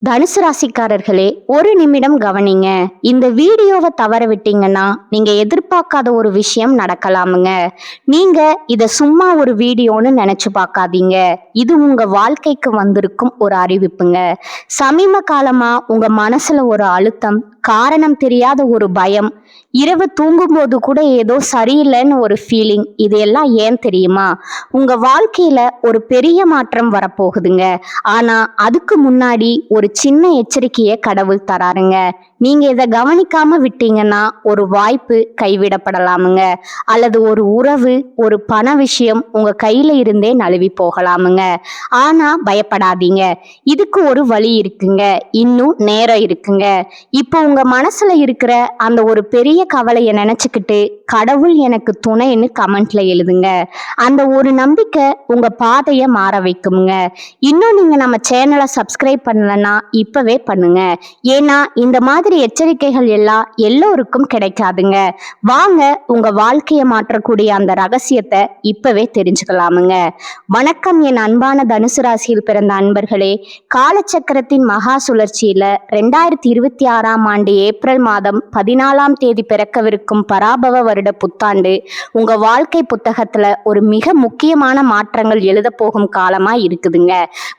தனுசு ராசிக்காரர்களே, ஒரு நிமிடம் கவனிங்க. இந்த வீடியோவை தவற விட்டீங்கன்னா நீங்க எதிர்பார்க்காத ஒரு விஷயம் நடக்கலாமுங்க. நீங்க இத சும்மா ஒரு வீடியோன்னு நினைச்சு பார்க்காதீங்க. இது உங்க வாழ்க்கைக்கு வந்திருக்கும் ஒரு அறிவிப்புங்க. சமீப காலமா உங்க மனசுல ஒரு அழுத்தம், காரணம் தெரியாத ஒரு பயம், இரவு தூங்கும்போது கூட ஏதோ சரியில்லைன்னு ஒரு ஃபீலிங், இது எல்லாம் ஏன் தெரியுமா? உங்க வாழ்க்கையில ஒரு பெரிய மாற்றம் வரப்போகுதுங்க. ஆனா அதுக்கு முன்னாடி ஒரு சின்ன எச்சரிக்கையை கடவுள் தராருங்க. நீங்க இதை கவனிக்காம விட்டீங்கன்னா ஒரு வாய்ப்பு கைவிடப்படலாமுங்க, அல்லது ஒரு உறவு, ஒரு பண விஷயம் உங்க கையில இருந்தே நழுவி போகலாமுங்க. ஆனா பயப்படாதீங்க, இதுக்கு ஒரு வழி இருக்குங்க. இன்னும் நேரம் இருக்குங்க. இப்போ உங்க மனசுல இருக்கிற அந்த ஒரு பெரிய கவலையை நினைச்சுக்கிட்டு கடவுள் எனக்கு துணைன்னு கமெண்ட்ல எழுதுங்க. அந்த ஒரு நம்பிக்கை உங்க பாதையை மாற வைக்குங்க. இன்னும் நீங்க நம்ம சேனலை சப்ஸ்கிரைப் பண்ணலன்னா இப்பவே பண்ணுங்க. ஏன்னா இந்த மாதிரி எச்சரிக்கைகள் எல்லாம் எல்லோருக்கும் கிடைக்காதுங்க. வாங்க உங்க வாழ்க்கையை மாற்றக்கூடிய அந்த ரகசியத்தை இப்பவே தெரிஞ்சுக்கலாமுங்க. வணக்கம் என் அன்பான தனுசு ராசியில் பிறந்த அன்பர்களே. காலச்சக்கரத்தின் மகா சுழற்சியில 2026ஆம் ஆண்டு ஏப்ரல் மாதம் 14ஆம் தேதி பிறக்கவிருக்கும் பராபவ வருட புத்தாண்டு உங்க வாழ்க்கை புத்தகத்துல ஒரு மிக முக்கியமான மாற்றங்கள் எழுத போகும் காலமா இருக்குதுங்க.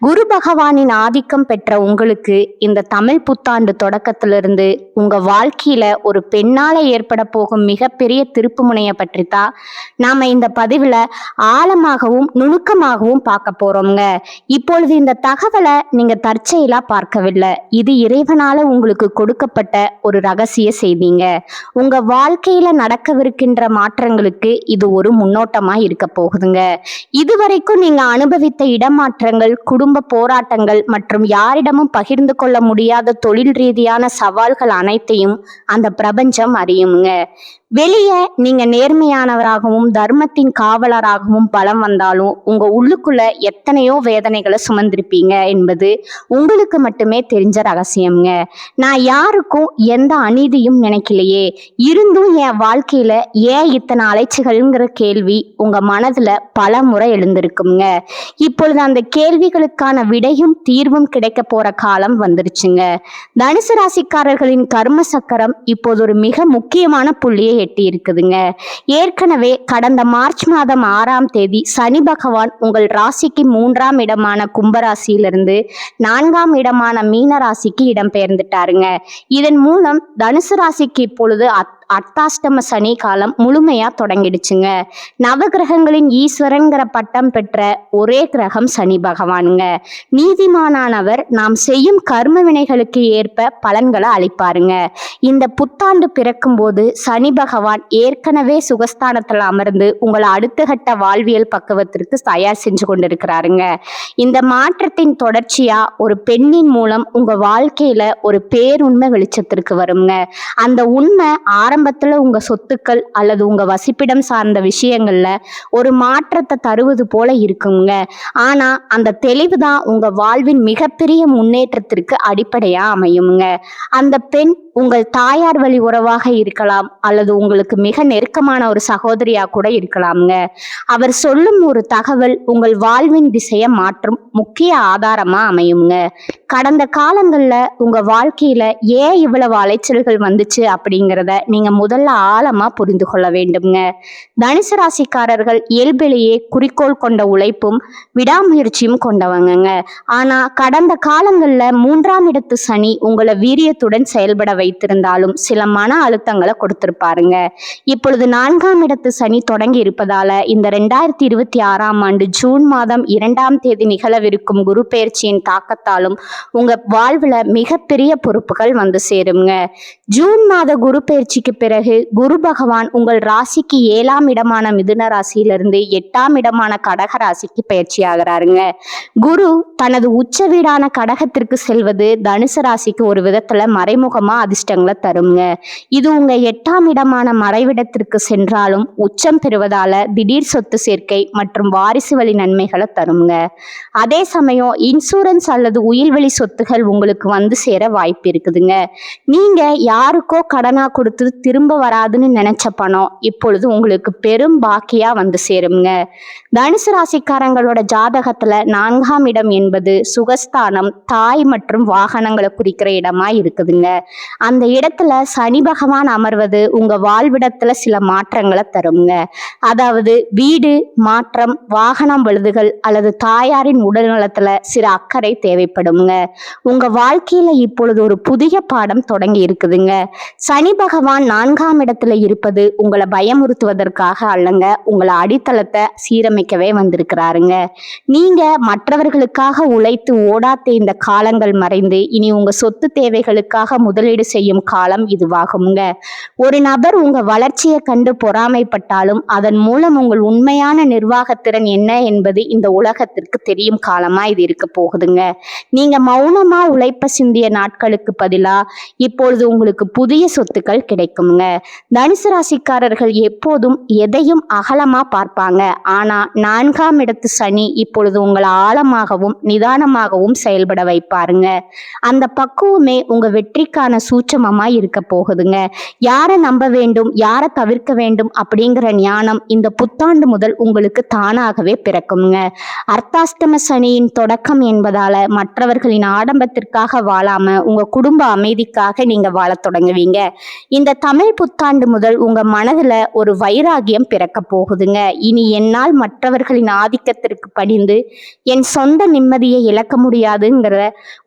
குரு பகவானின் ஆதிக்கம் பெற்ற உங்களுக்கு இந்த தமிழ் புத்தாண்டு தொடக்கத்திலிருந்து உங்க வாழ்க்கையில ஒரு பெண்ணால ஏற்பட போகும் மிகப்பெரிய திருப்பு முனையை பற்றி தான் நாம இந்த பதிவுல ஆழமாகவும் நுணுக்கமாகவும் பார்க்க போறோம்ங்க. இப்பொழுது இந்த தகவலை நீங்க தற்செயலா பார்க்கவில்லை. இது இறைவனால உங்களுக்கு கொடுக்கப்பட்ட ஒரு ரகசிய செய்திங்க. உங்க வாழ்க்கையில நடக்கவிருக்கின்ற மாற்றங்களுக்கு இது ஒரு முன்னோட்டமா இருக்க போகுதுங்க. இதுவரைக்கும் நீங்க அனுபவித்த இடமாற்றங்கள், குடும்ப போராட்டங்கள் மற்றும் யாரிடமும் பகிர்ந்து கொள்ள முடியாத தொழில் ரீதியான சவால்கள் அனைத்தையும் அந்த பிரபஞ்சம் அறியுங்க. வெளியே நீங்க நேர்மையானவராகவும் தர்மத்தின் காவலராகவும் பலம் வந்தாலும் உங்க உள்ளுக்குள்ள எத்தனையோ வேதனைகளை சுமந்திருப்பீங்க என்பது உங்களுக்கு மட்டுமே தெரிஞ்ச ரகசியம்ங்க. நான் யாருக்கும் எந்த அநீதியும் நினைக்கலையே, இருந்தும் என் வாழ்க்கையில ஏன் இத்தனை அலைச்சிகள்ங்கிற கேள்வி உங்க மனதுல பல முறை எழுந்திருக்குங்க. இப்பொழுது அந்த கேள்விகளுக்கான விடையும் தீர்வும் கிடைக்க போற காலம் வந்துருச்சுங்க. தனுசு ராசிக்காரர்களின் கர்ம சக்கரம் இப்போது ஒரு மிக முக்கியமான புள்ளியை எட்டி இருக்குதுங்க. ஏற்கனவே கடந்த மார்ச் மாதம் 6ஆம் தேதி சனி பகவான் உங்கள் ராசிக்கு 3ஆம் இடமான கும்பராசியிலிருந்து 4ஆம் இடமான மீன ராசிக்கு இடம்பெயர்ந்துட்டாருங்க. இதன் மூலம் தனுசு ராசிக்கு இப்பொழுது அர்த்தாஷ்டம சனி காலம் முழுமையா தொடங்கிடுச்சுங்க. நவகிரகங்களின் ஈஸ்வரன்கிற பட்டம் பெற்ற ஒரே கிரகம் சனி பகவானுங்க. நீதிமானவர் நாம் செய்யும் கர்ம வினைகளுக்கு ஏற்ப பலன்களை அளிப்பாருங்க. இந்த புத்தாண்டு பிறக்கும் போது சனி பகவான் ஏற்கனவே சுகஸ்தானத்தில் அமர்ந்து உங்களை அடுத்த கட்ட வாழ்வியல் பக்குவத்திற்கு தயார் செஞ்சு கொண்டிருக்கிறாருங்க. இந்த மாற்றத்தின் தொடர்ச்சியா ஒரு பெண்ணின் மூலம் உங்க வாழ்க்கையில ஒரு பேருண்மை வெளிச்சத்திற்கு வருங்க. அந்த உண்மை ஆரம்பத்துல உங்க சொத்துக்கள் அல்லது உங்க வசிப்பிடம் சார்ந்த விஷயங்கள்ல ஒரு மாற்றத்தை தருவது போல இருக்குங்க. ஆனா அந்த தெளிவுதான் உங்க வாழ்வின் மிகப்பெரிய முன்னேற்றத்திற்கு அடிப்படையா அமையுங்க. அந்த பெண் உங்கள் தாயார் வழி உறவாக இருக்கலாம், அல்லது உங்களுக்கு மிக நெருக்கமான ஒரு சகோதரியா கூட இருக்கலாம்ங்க. அவர் சொல்லும் ஒரு தகவல் உங்கள் வாழ்வின் திசையை மாற்றும் முக்கிய ஆதாரமா அமையுங்க. கடந்த காலங்கள்ல உங்க வாழ்க்கையில ஏன் இவ்வளவு அலைச்சல்கள் வந்துச்சு அப்படிங்கிறத நீங்க முதல்ல ஆழமா புரிந்து கொள்ள வேண்டும்ங்க. தனுசு ராசிக்காரர்கள் இயல்பிலேயே குறிக்கோள் கொண்ட உழைப்பும் விடாமுயற்சியும் கொண்டவங்க. ஆனா கடந்த காலங்கள்ல 3ஆம் இடத்து சனி உங்களை வீரியத்துடன் செயல்பட வைத்திருந்தாலும் சில மன அழுத்தங்களை கொடுத்திருப்பாருங்க. இப்பொழுது 4ஆம் இடத்து சனி தொடங்கி இருப்பதால இந்த 2026ஆம் ஆண்டு ஜூன் மாதம் 2ஆம் தேதி நிகழவிருக்கும் குரு பெயர்ச்சியின் தாக்கத்தாலும் உங்க வாழ்வுல மிகப்பெரிய பொறுப்புகள் வந்து சேருங்க. ஜூன் மாத குரு பெயர்ச்சிக்கு பிறகு குரு பகவான் உங்கள் ராசிக்கு 7ஆம் இடமான மிதுன ராசியிலிருந்து 8ஆம் இடமான கடக ராசிக்கு பயிற்சி ஆகிறாருங்க. குரு தனது உச்ச வீடான கடகத்திற்கு செல்வது தனுசு ராசிக்கு ஒரு விதத்துல மறைமுகமா அது அதிர்ஷ்டங்களை தருங்க. இது உங்க 8ஆம் இடமான மறைவிடத்திற்கு சென்றாலும் உச்சம் பெறுவதால திடீர் சொத்து சேர்க்கை மற்றும் வாரிசு வழி நன்மைகளை தருங்க. அதே சமயம் இன்சூரன்ஸ் அல்லது உயிர்வழி சொத்துகள் உங்களுக்கு வந்து சேர வாய்ப்பு இருக்குதுங்க. நீங்க யாருக்கோ கடனா கொடுத்து திரும்ப வராதுன்னு நினைச்ச பணம் இப்பொழுது உங்களுக்கு பெரும் பாக்கியா வந்து சேருங்க. தனுசு ராசிக்காரங்களோட ஜாதகத்துல 4ஆம் இடம் என்பது சுகஸ்தானம், தாய் மற்றும் வாகனங்களை குறிக்கிற இடமா இருக்குதுங்க. அந்த இடத்துல சனி பகவான் அமர்வது உங்க வாழ்விடத்துல சில மாற்றங்களை தருங்க. அதாவது வீடு மாற்றம், வாகனம் வழுதுகள் அல்லது தாயாரின் உடல் நலத்துல சில அக்கறை தேவைப்படுங்க. உங்க வாழ்க்கையில இப்பொழுது ஒரு புதிய பாடம் தொடங்கி இருக்குதுங்க. சனி பகவான் 4ஆம் இடத்துல இருப்பது உங்களை பயமுறுத்துவதற்காக அல்லங்க, உங்களை அடித்தளத்தை சீரமைக்கவே வந்திருக்கிறாருங்க. நீங்க மற்றவர்களுக்காக உழைத்து ஓடாத்த இந்த காலங்கள் மறைந்து இனி உங்க சொத்து தேவைகளுக்காக முதலீடு செய்யும் காலம் இதுவாகுங்க. ஒரு நபர் உங்க வளர்ச்சியை கண்டு பொறாமைப்பட்டாலும் அதன் மூலம் உங்கள் உண்மையான நிர்வாகத்திறன் என்ன என்பது இந்த உலகத்திற்கு தெரியும் காலமா இது இருக்க போகுதுங்க. நீங்க மௌனமா உழைப்ப சிந்திய நாட்களுக்கு பதிலா இப்பொழுது உங்களுக்கு புதிய சொத்துக்கள் கிடைக்குங்க. தனுசு ராசிக்காரர்கள் எப்போதும் எதையும் அகலமா பார்ப்பாங்க. ஆனா 4ஆம் இடத்து சனி இப்பொழுது உங்களை ஆழமாகவும் நிதானமாகவும் செயல்பட வைப்பாருங்க. அந்த பக்குவமே உங்க வெற்றிக்கான சூட்சமமா இருக்க போகுதுங்க. யாரை நம்ப வேண்டும், யாரை தவிர்க்க வேண்டும் அப்படிங்கிற ஞானம் இந்த புத்தாண்டு முதல் உங்களுக்கு தானாகவே பிறக்குங்க. அர்த்தாஷ்டம சனியின் தொடக்கம் என்பதால மற்றவர்களின் ஆடம்பத்திற்காக வாழாம உங்க குடும்ப அமைதிக்காக நீங்க வாழ தொடங்குவீங்க. இந்த தமிழ் புத்தாண்டு முதல் உங்க மனதுல ஒரு வைராகியம் பிறக்க போகுதுங்க. இனி என்னால் மற்றவர்களின் ஆதிக்கத்திற்கு பணிந்து என் சொந்த நிம்மதியை இழக்க முடியாதுங்கிற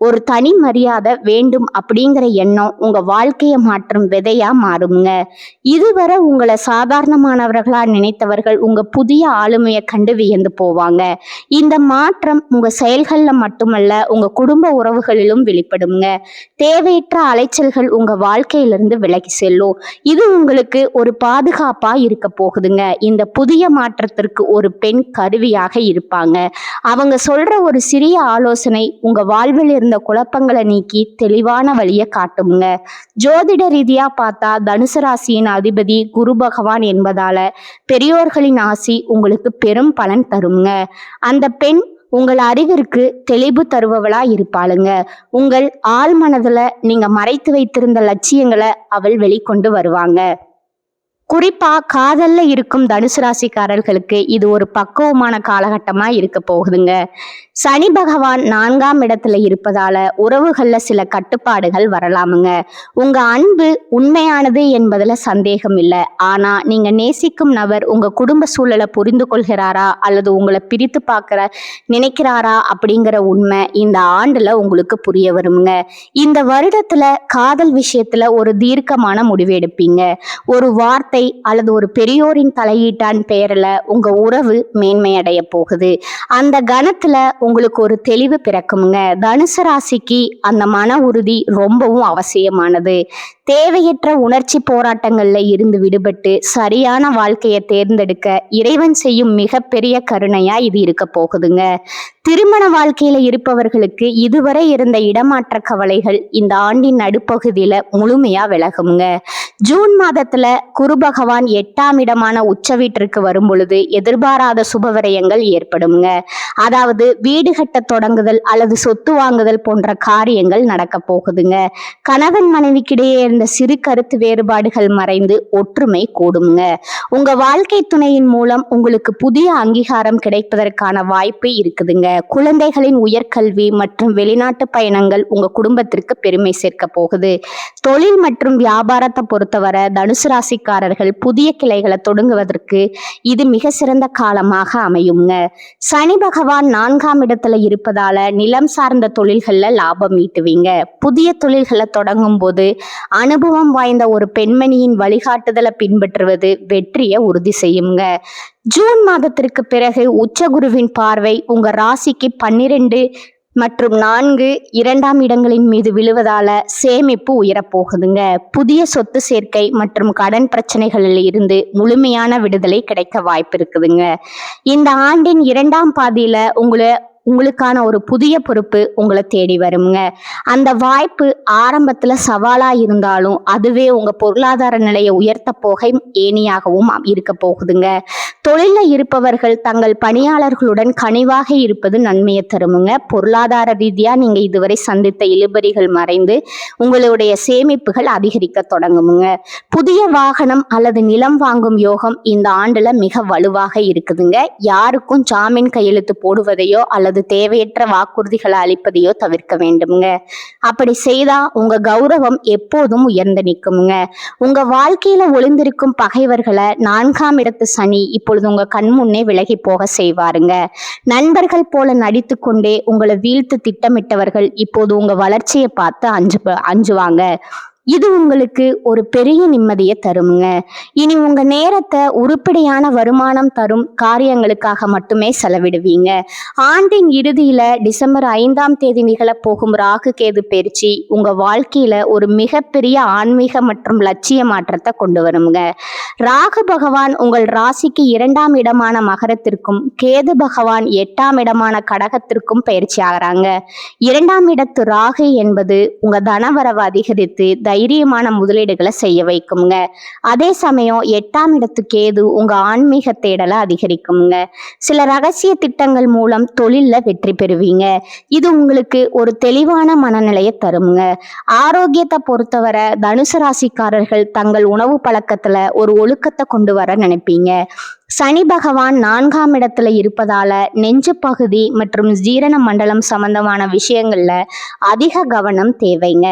ஒரு தனி மரியாதை வேண்டும் அப்படிங்கிற எண்ணம் உங்க வாழ்க்கையை மாற்றும் விதையா மாறுங்க. இதுவரை உங்களை சாதாரணமானவர்களா நினைத்தவர்கள் உங்க புதிய ஆளுமையை கண்டு வியந்து போவாங்க. இந்த மாற்றம் உங்க செயல்கள்ல மட்டுமல்ல உங்க குடும்ப உறவுகளிலும் வெளிப்படுங்க. தேவையற்ற அலைச்சல்கள் உங்க வாழ்க்கையிலிருந்து விலகி செல்லும். இது உங்களுக்கு ஒரு பாதுகாப்பா இருக்க போகுதுங்க. இந்த புதிய மாற்றத்திற்கு ஒரு பெண் கருவியாக இருப்பாங்க. அவங்க சொல்ற ஒரு சிறிய ஆலோசனை உங்க வாழ்வில் இருந்த குழப்பங்களை நீக்கி தெளிவான வழியை காட்டுங்க. ஜோதிட ரீதியா பார்த்தா தனுசு ராசியின் அதிபதி குரு பகவான் என்பதால பெரியோர்களின் ஆசி உங்களுக்கு பெரும் பலன் தருங்க. அந்த பெண் உங்கள் அறிவிற்கு தெளிவு தருபவளா இருப்பாளுங்க. உங்கள் ஆழ் மனதுல நீங்க மறைத்து வைத்திருந்த லட்சியங்களை அவள் வெளிக்கொண்டு வருவாங்க. குறிப்பா காதல்ல இருக்கும் தனுசு ராசிக்காரர்களுக்கு இது ஒரு பக்குவமான காலகட்டமா இருக்க போகுதுங்க. சனி பகவான் 4ஆம் இடத்துல இருப்பதால உறவுகள்ல சில கட்டுப்பாடுகள் வரலாமுங்க. உங்க அன்பு உண்மையானது என்பதுல சந்தேகம் இல்லை. ஆனா நீங்க நேசிக்கும் நபர் உங்க குடும்ப சூழலை புரிந்து கொள்கிறாரா அல்லது உங்களை பிரித்து பார்க்க நினைக்கிறாரா அப்படிங்கிற உண்மை இந்த ஆண்டுல உங்களுக்கு புரிய வருங்க. இந்த வருடத்துல காதல் விஷயத்துல ஒரு தீர்க்கமான முடிவு எடுப்பீங்க. ஒரு வார்த்தை அல்லது ஒரு பெரியோரின் தலையீட்டான் பெயர்ல உங்க உறவு மேன்மையடைய போகுது. அந்த கணத்துல உங்களுக்கு ஒரு தெளிவு பிறக்குங்க. தனுசு ராசிக்கு அந்த மன உறுதி ரொம்பவும் அவசியமானது. தேவையற்ற உணர்ச்சி போராட்டங்கள்ல இருந்து விடுபட்டு சரியான வாழ்க்கையை தேர்ந்தெடுக்க இறைவன் செய்யும் மிகப்பெரிய கருணையா இது இருக்க போகுதுங்க. திருமண வாழ்க்கையில இருப்பவர்களுக்கு இதுவரை இருந்த இடமாற்ற கவலைகள் இந்த ஆண்டின் நடுப்பகுதியில முழுமையா விலகுங்க. ஜூன் மாதத்துல குரு பகவான் 8ஆம் இடமான உச்ச வீட்டிற்கு வரும் பொழுது எதிர்பாராத சுபவிரயங்கள் ஏற்படுங்க. அதாவது வீடு கட்ட தொடங்குதல் அல்லது சொத்து வாங்குதல் போன்ற காரியங்கள் நடக்க போகுதுங்க. கணவன் மனைவிக்கிடையே இருந்த சிறு கருத்து வேறுபாடுகள் மறைந்து ஒற்றுமை கூடுங்க. உங்க வாழ்க்கை துணையின் மூலம் உங்களுக்கு புதிய அங்கீகாரம் கிடைப்பதற்கான வாய்ப்பு இருக்குதுங்க. குழந்தைகளின் உயர்கல்வி மற்றும் வெளிநாட்டு பயணங்கள் உங்க குடும்பத்திற்கு பெருமை சேர்க்க போகுது. தொழில் மற்றும் வியாபாரத்தை பொறுத்தவரை தனுசு ராசிக்காரர்கள் புதிய கிளைகளை தொடங்குவதற்கு இது மிக சிறந்த காலமாக அமையுங்க. சனி பகவான் 4ஆம் இடத்துல இருப்பதால நிலம் சார்ந்த தொழில்கள்ல லாபம் ஈட்டுவீங்க. புதிய தொழில்களை தொடங்கும் போது அனுபவம் வாய்ந்த ஒரு பெண்மணியின் வழிகாட்டுதலை பின்பற்றுவது வெற்றியை உறுதி செய்யுங்க. ஜூன் மாதத்திற்கு பிறகு உச்சகுருவின் பார்வை உங்க ராசிக்கு 12 மற்றும் 4, 2ஆம் இடங்களின் மீது விழுவதால சேமிப்பு உயரப்போகுதுங்க. புதிய சொத்து சேர்க்கை மற்றும் கடன் பிரச்சனைகளில் இருந்து முழுமையான விடுதலை கிடைக்க வாய்ப்பு இருக்குதுங்க. இந்த ஆண்டின் 2ஆம் பாதியில உங்களை உங்களுக்கான ஒரு புதிய பொறுப்பு உங்களை தேடி வருங்க. அந்த வாய்ப்பு ஆரம்பத்துல சவாலா இருந்தாலும் அதுவே உங்க பொருளாதார நிலையை உயர்த்த போக ஏணியாகவும் இருக்க போகுதுங்க. தொழில இருப்பவர்கள் தங்கள் பணியாளர்களுடன் கனிவாக இருப்பது நன்மையை தருமுங்க. பொருளாதார ரீதியா நீங்க இதுவரை சந்தித்த இழுபறிகள் மறைந்து உங்களுடைய சேமிப்புகள் அதிகரிக்க தொடங்குமுங்க. புதிய வாகனம் அல்லது நிலம் வாங்கும் யோகம் இந்த ஆண்டுல மிக வலுவாக இருக்குதுங்க. யாருக்கும் ஜாமீன் கையெழுத்து போடுவதையோ அல்லது தேவையற்ற வாக்குறுதிகளை அளிப்பதையோ தவிர்க்க வேண்டுமுங்க. அப்படி செய்தா உங்க கௌரவம் எப்போதும் உயர்ந்து நிற்குமுங்க. உங்க வாழ்க்கையில ஒளிந்திருக்கும் பகைவர்களை 4ஆம் இடத்து சனி இப்பொழுது உங்க கண் முன்னே விலகி போக செய்வாருங்க. நண்பர்கள் போல நடித்து கொண்டே உங்களை வீழ்த்து திட்டமிட்டவர்கள் இப்போது உங்க வளர்ச்சியை பார்த்து அஞ்சுவாங்க. இது உங்களுக்கு ஒரு பெரிய நிம்மதியை தருமுங்க. இனி உங்க நேரத்தை உருப்படியான வருமானம் தரும் காரியங்களுக்காக மட்டுமே செலவிடுவீங்க. ஆண்டின் இறுதியில டிசம்பர் 5ஆம் தேதி நிகழப்போகும் ராகு கேது பயிற்சி உங்க வாழ்க்கையில ஒரு மிகப்பெரிய ஆன்மீக மற்றும் லட்சிய மாற்றத்தை கொண்டு வருங்க. ராகு பகவான் உங்கள் ராசிக்கு 2ஆம் இடமான மகரத்திற்கும் கேது பகவான் 8ஆம் இடமான கடகத்திற்கும் பயிற்சி ஆகிறாங்க. 2ஆம் இடத்து ராகு என்பது உங்க தனவரவு அதிகரித்து தைரியமான முதலீடுகளை செய்ய வைக்குங்க. அதே சமயம் 8ஆம் இடத்து கேது உங்க ஆன்மீக தேடலை அதிகரிக்குங்க. சில ரகசிய திட்டங்கள் மூலம் தொழில்ல வெற்றி பெறுவீங்க. இது உங்களுக்கு ஒரு தெளிவான மனநிலையை தருங்க. ஆரோக்கியத்தை பொறுத்தவரை தனுசு ராசிக்காரர்கள் தங்கள் உணவு பழக்கத்துல ஒரு ஒழுக்கத்தை கொண்டு வர நினைப்பீங்க. சனி பகவான் 4ஆம் இடத்துல இருப்பதால நெஞ்சு பகுதி மற்றும் ஜீரண மண்டலம் சம்பந்தமான விஷயங்கள்ல அதிக கவனம் தேவைங்க.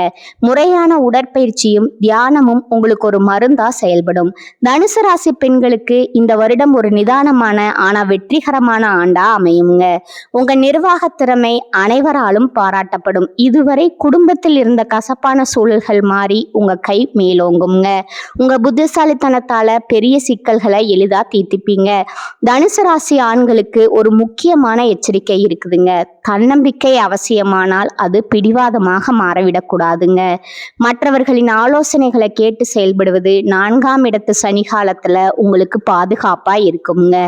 முறையான உடற்பயிற்சியும் தியானமும் உங்களுக்கு ஒரு மருந்தா செயல்படும். தனுசு ராசி பெண்களுக்கு இந்த வருடம் ஒரு நிதானமான ஆனா வெற்றிகரமான ஆண்டா அமையுங்க. உங்க நிர்வாக திறமை அனைவராலும் பாராட்டப்படும். இதுவரை குடும்பத்தில் இருந்த கசப்பான சூழல்கள் மாறி உங்க கை மேலோங்குங்க. உங்க புத்திசாலித்தனத்தால பெரிய சிக்கல்களை எளிதா தீர்த்திப்பீங்க. தனுசு ராசி ஆண்களுக்கு ஒரு முக்கியமான எச்சரிக்கை இருக்குதுங்க. தன்னம்பிக்கை அவசியமானால் அது பிடிவாதமாக மாறவிடக்கூடாதுங்க. மற்றவர்களின் ஆலோசனைகளை கேட்டு செயல்படுவது 4ஆம் இடத்து சனி காலத்துல உங்களுக்கு பாதுகாப்பா இருக்குங்க.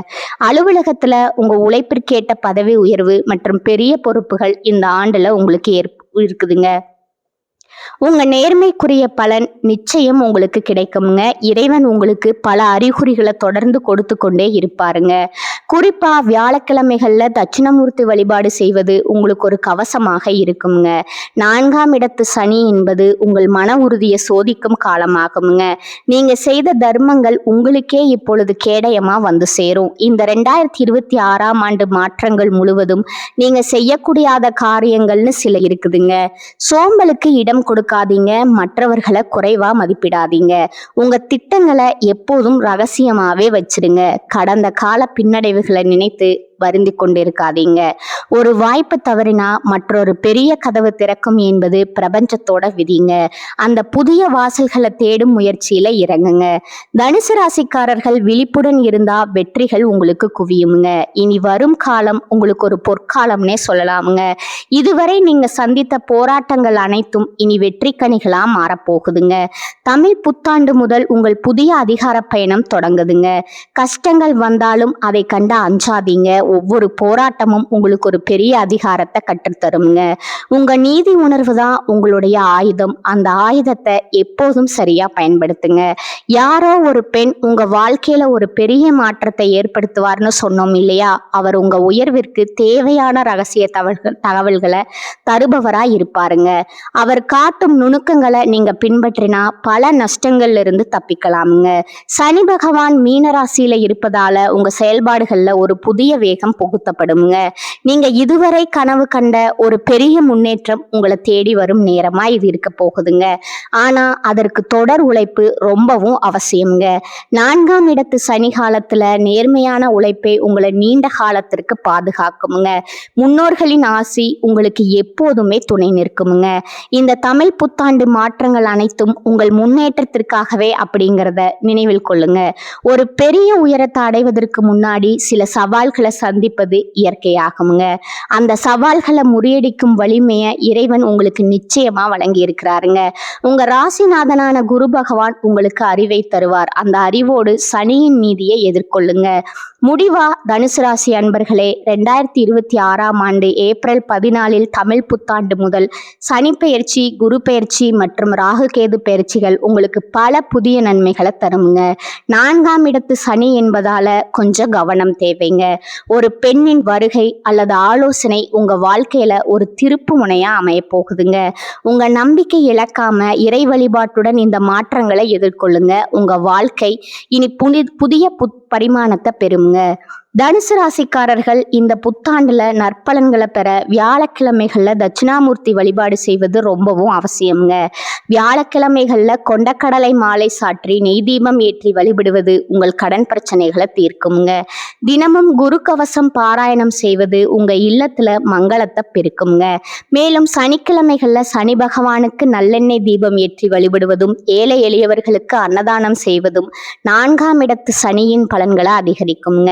அலுவலகத்துல உங்க உழைப்பிற்கேற்ற பதவி உயர்வு மற்றும் பெரிய பொறுப்புகள் இந்த ஆண்டுல உங்களுக்கு இருக்குதுங்க. உங்க நேர்மைக்குரிய பலன் நிச்சயம் உங்களுக்கு கிடைக்குங்க. இறைவன் உங்களுக்கு பல அறிகுறிகளை தொடர்ந்து கொடுத்து கொண்டே இருப்பாருங்க. குறிப்பா வியாழக்கிழமைகள்ல தட்சிணமூர்த்தி வழிபாடு செய்வது உங்களுக்கு ஒரு கவசமாக இருக்குங்க. 4ஆம் இடத்து சனி என்பது உங்கள் மன உறுதியை சோதிக்கும் காலமாகுங்க. நீங்க செய்த தர்மங்கள் உங்களுக்கே இப்பொழுது கேடயமா வந்து சேரும். இந்த 2026ஆம் ஆண்டு மாற்றங்கள் முழுவதும் நீங்க செய்யக்கூடாத காரியங்கள்னு சில இருக்குதுங்க. சோம்பலுக்கு இடம் கொடுக்காதீங்க. மற்றவர்களை குறைவா மதிப்பிடாதீங்க. உங்க திட்டங்களை எப்போதும் ரகசியமாவே வச்சிருங்க. கடந்த கால பின்னடைவுகளை நினைத்து வருந்தி கொண்டிருக்காதீங்க. ஒரு வாய்ப்பு தவறினா மற்றொரு பெரிய கதவு திறக்கும் என்பது பிரபஞ்சத்தோட விதிங்க. அந்த புதிய வாசல்களை தேடும் முயற்சியில இறங்குங்க. தனுசு ராசிக்காரர்கள் விழிப்புடன் இருந்தா வெற்றிகள் உங்களுக்கு குவியுங்க. இனி வரும் காலம் உங்களுக்கு ஒரு பொற்காலம்னே சொல்லலாமுங்க. இதுவரை நீங்க சந்தித்த போராட்டங்கள் அனைத்தும் இனி வெற்றி கனிகளா மாறப்போகுதுங்க. தமிழ் புத்தாண்டு முதல் உங்கள் புதிய அதிகார பயணம் தொடங்குதுங்க. கஷ்டங்கள் வந்தாலும் அதை கண்டு அஞ்சாதீங்க. ஒவ்வொரு போராட்டமும் உங்களுக்கு ஒரு பெரிய அதிகாரத்தை கற்றுத்தருங்க. உங்க நீதி உணர்வு தான் உங்களுடைய ஆயுதம். அந்த ஆயுதத்தை எப்போதும் சரியா பயன்படுத்துங்க. யாரோ ஒரு பெண் உங்க வாழ்க்கையில ஒரு பெரிய மாற்றத்தை ஏற்படுத்துவார்னு சொன்னோம் இல்லையா? அவர் உங்க உயர்விற்கு தேவையான ரகசிய தகவல்களை தருபவரா இருப்பாருங்க. அவர் காட்டும் நுணுக்கங்களை நீங்க பின்பற்றினா பல நஷ்டங்கள்ல இருந்து தப்பிக்கலாமுங்க. சனி பகவான் மீனராசியில இருப்பதால உங்க செயல்பாடுகள்ல ஒரு புதிய வேகம் புகுத்தப்படுங்க. நீங்க இதுவரை கனவு கண்ட ஒரு பெரிய முன்னேற்றம் உங்களை தேடி வரும் நேரமா இது இருக்க போகுதுங்க. ஆனா அதற்கு தொடர் உழைப்பு ரொம்பவும் அவசியம்ங்க. 4ஆம் இடத்து சனி காலத்துல நேர்மையான உழைப்பை உங்களை நீண்ட காலத்திற்கு பாதுகாக்குமுங்க. முன்னோர்களின் ஆசி உங்களுக்கு எப்போதுமே துணை நிற்குமுங்க. இந்த தமிழ் புத்தாண்டு மாற்றங்கள் அனைத்தும் உங்கள் முன்னேற்றத்திற்காகவே அப்படிங்கிறத நினைவில் கொள்ளுங்க. ஒரு பெரிய உயரத்தை அடைவதற்கு முன்னாடி சில சவால்களை சந்திப்பது இயற்கையாகுங்க. அந்த சவால்களை முறியடிக்கும் வலிமையை இறைவன் உங்களுக்கு நிச்சயமா வழங்கி இருக்கிறாருங்க. உங்க ராசிநாதனான குரு பகவான் உங்களுக்கு அறிவை தருவார். அந்த அறிவோடு சனியின் நீதியை எதிர்கொள்ளுங்க. முடிவா தனுசு ராசி அன்பர்களே, 2026ஆம் ஆண்டு ஏப்ரல் 14 தமிழ் புத்தாண்டு முதல் சனி பெயர்ச்சி, குரு பெயர்ச்சி மற்றும் ராகு கேது பெயர்ச்சிகள் உங்களுக்கு பல புதிய நன்மைகளை தருங்க. 4ஆம் இடத்து சனி என்பதால கொஞ்சம் கவனம் தேவைங்க. ஒரு பெண்ணின் வருகை அல்லது ஆலோசனை உங்க வாழ்க்கையில ஒரு திருப்பு முனையா அமைய போகுதுங்க. உங்க நம்பிக்கை இழக்காம இறை வழிபாட்டுடன் இந்த மாற்றங்களை எதிர்கொள்ளுங்க. உங்க வாழ்க்கை இனி புதிய பரிமாணத்தை பெறுங்க. தனுசு ராசிக்காரர்கள் இந்த புத்தாண்டுல நற்பலன்களை பெற வியாழக்கிழமைகள்ல தட்சிணாமூர்த்தி வழிபாடு செய்வது ரொம்பவும் அவசியம்ங்க. வியாழக்கிழமைகள்ல கொண்டக்கடலை மாலை சாற்றி நெய் தீபம் ஏற்றி வழிபடுவது உங்கள் கடன் பிரச்சனைகளை தீர்க்குங்க. தினமும் குரு கவசம் பாராயணம் செய்வது உங்க இல்லத்துல மங்களத்தை பெருக்குங்க. மேலும் சனிக்கிழமைகள்ல சனி பகவானுக்கு நல்லெண்ணெய் தீபம் ஏற்றி வழிபடுவதும் ஏழை எளியவர்களுக்கு அன்னதானம் செய்வதும் 4ஆம் இடத்து சனியின் பலன்களை அதிகரிக்குங்க.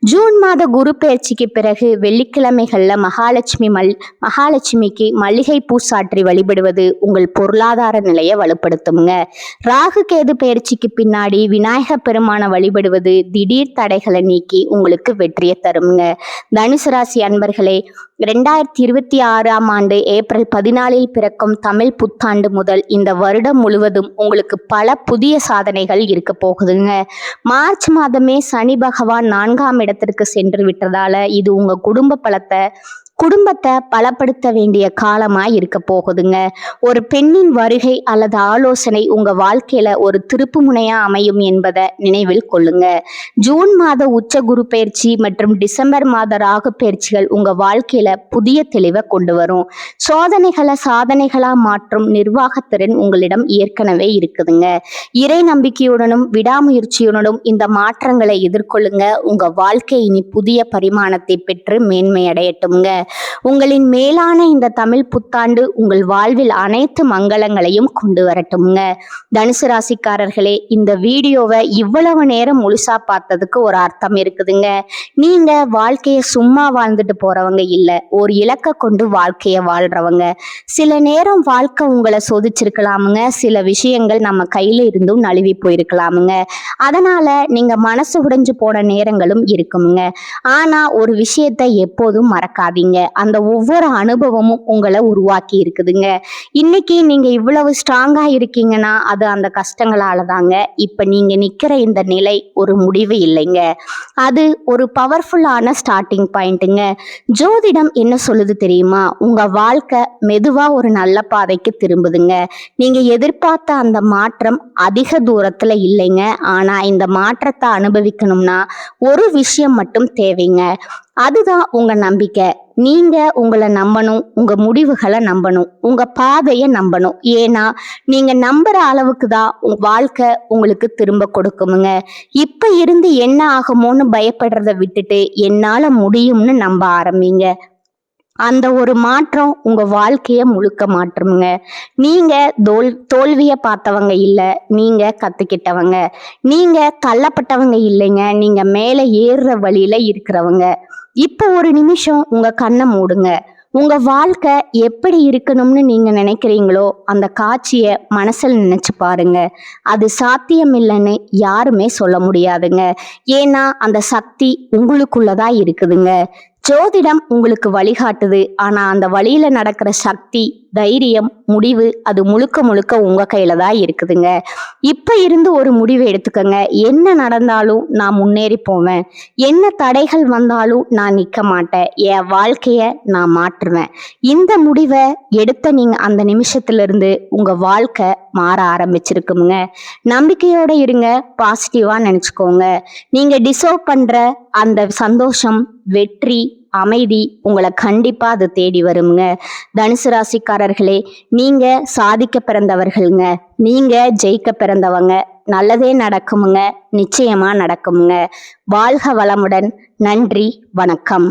ஜூன் மாத குரு பெயர்ச்சிக்கு பிறகு வெள்ளிக்கிழமைகள்ல மகாலட்சுமிக்கு மல்லிகை பூ சாற்றி வழிபடுவது உங்கள் பொருளாதார நிலையை வலுப்படுத்துங்க. ராகு கேது பெயர்ச்சிக்கு பின்னாடி விநாயக பெருமான வழிபடுவது திடீர் தடைகளை நீக்கி உங்களுக்கு வெற்றியை தருங்க. தனுசு ராசி அன்பர்களே, 2026ஆம் ஆண்டு ஏப்ரல் 14 பிறக்கும் தமிழ் புத்தாண்டு முதல் இந்த வருடம் முழுவதும் உங்களுக்கு பல புதிய சாதனைகள் இருக்க போகுதுங்க. மார்ச் மாதமே சனி பகவான் 4ஆம் இடத்திற்கு சென்று விட்டதால இது உங்க குடும்பத்தை பலப்படுத்த வேண்டிய காலமா இருக்க போகுதுங்க. ஒரு பெண்ணின் வருகை அல்லது ஆலோசனை உங்க வாழ்க்கையில ஒரு திருப்பு முனையா அமையும் என்பதை நினைவில் கொள்ளுங்க. ஜூன் மாத உச்ச குரு பயிற்சி மற்றும் டிசம்பர் மாத ராகு பயிற்சிகள் உங்க வாழ்க்கையில புதிய தெளிவை கொண்டு வரும். சோதனைகளை சாதனைகளா மாற்றும் நிர்வாகத்திறன் உங்களிடம் ஏற்கனவே இருக்குதுங்க. இறை நம்பிக்கையுடனும் விடாமுயற்சியுடனும் இந்த மாற்றங்களை எதிர்கொள்ளுங்க. உங்க வாழ்க்கை இனி புதிய பரிமாணத்தை பெற்று மேன்மையடையட்டுங்க. உங்களின் மேலான இந்த தமிழ் புத்தாண்டு உங்கள் வாழ்வில் அனைத்து மங்களங்களையும் கொண்டு வரட்டும்ங்க. தனுசு ராசிக்காரர்களே, இந்த வீடியோவை இவ்வளவு நேரம் முழுசா பார்த்ததுக்கு ஒரு அர்த்தம் இருக்குதுங்க. நீங்க வாழ்க்கைய சும்மா வாழ்ந்துட்டு போறவங்க இல்ல, ஒரு இலக்கை கொண்டு வாழ்க்கைய வாழ்றவங்க. சில நேரம் வாழ்க்கை உங்களை சோதிச்சிருக்கலாமுங்க. சில விஷயங்கள் நம்ம கையில இருந்தும் நழுவி போயிருக்கலாமுங்க. அதனால நீங்க மனசு உடைஞ்சு போன நேரங்களும் இருக்குமுங்க. ஆனா ஒரு விஷயத்தை எப்போதும் மறக்காதீங்க. அந்த ஒவ்வொரு அனுபவமும் உங்களை உருவாக்கி இருக்குதுங்க. இன்னைக்கு நீங்க இவ்வளவு ஸ்ட்ராங்கா இருக்கீங்கன்னா அது அந்த கஷ்டங்களால தாங்க. இப்ப நீங்க நிக்கிற இந்த நிலை ஒரு முடிவு இல்லைங்க, அது ஒரு பவர்ஃபுல்லான ஸ்டார்டிங் பாயிண்ட்டுங்க. ஜோதிடம் என்ன சொல்லுது தெரியுமா? உங்க வாழ்க்கை மெதுவா ஒரு நல்ல பாதைக்கு திரும்புதுங்க. நீங்க எதிர்பார்த்த அந்த மாற்றம் அதிக தூரத்துல இல்லைங்க. ஆனா இந்த மாற்றத்தை அனுபவிக்கணும்னா ஒரு விஷயம் மட்டும் தேவைங்க. அதுதான் உங்க நம்பிக்கை. நீங்க உங்களை நம்பணும், உங்க முடிவுகளை நம்பணும், உங்க பாதையை நம்பணும். ஏன்னா நீங்க நம்புற அளவுக்கு தான் உங்க வாழ்க்கை உங்களுக்கு திரும்ப கொடுக்குமுங்க. இப்ப இருந்து என்ன ஆகுமோன்னு பயப்படுறத விட்டுட்டு என்னால முடியும்னு நம்ப ஆரம்பிங்க. அந்த ஒரு மாற்றம் உங்க வாழ்க்கைய முழுக்க மாற்றுங்க. நீங்க தோல்விய பார்த்தவங்க இல்ல, நீங்க கத்துக்கிட்டவங்க. நீங்க தள்ளப்பட்டவங்க இல்லைங்க, நீங்க மேல ஏறுற வழியில இருக்கிறவங்க. இப்ப ஒரு நிமிஷம் உங்க கண்ணை மூடுங்க. உங்க வாழ்க்கை எப்படி இருக்கணும்னு நீங்க நினைக்கிறீங்களோ அந்த காட்சியை மனசுல நினைச்சு பாருங்க. அது சாத்தியம் இல்லைன்னு யாருமே சொல்ல முடியாதுங்க. ஏன்னா அந்த சக்தி உங்களுக்குள்ளதான் இருக்குதுங்க. ஜோதிடம் உங்களுக்கு வழிகாட்டுது. ஆனா அந்த வழியில நடக்கிற சக்தி, தைரியம், முடிவு அது முழுக்க முழுக்க உங்க கையில தான் இருக்குதுங்க. இப்ப இருந்து ஒரு முடிவு எடுத்துக்கங்க. என்ன நடந்தாலும் நான் முன்னேறி போவேன், என்ன தடைகள் வந்தாலும் நான் நிக்க மாட்டேன், என் வாழ்க்கைய நான் மாற்றுவேன். இந்த முடிவை எடுத்த நீங்க அந்த நிமிஷத்துல இருந்து உங்க வாழ்க்கை மாற ஆரம்பிச்சிருக்குங்க. நம்பிக்கையோட இருங்க, பாசிட்டிவா நினைச்சுக்கோங்க. நீங்க டிசர்வ் பண்ற அந்த சந்தோஷம், வெற்றி, அமைதி உங்களை கண்டிப்பா அது தேடி வருங்க. தனுசு ராசிக்காரர்களே, நீங்க சாதிக்க பிறந்தவர்கள்ங்க. நீங்க ஜெயிக்க பிறந்தவங்க. நல்லதே நடக்குமுங்க, நிச்சயமா நடக்குமுங்க. வாழ்க வளமுடன். நன்றி, வணக்கம்.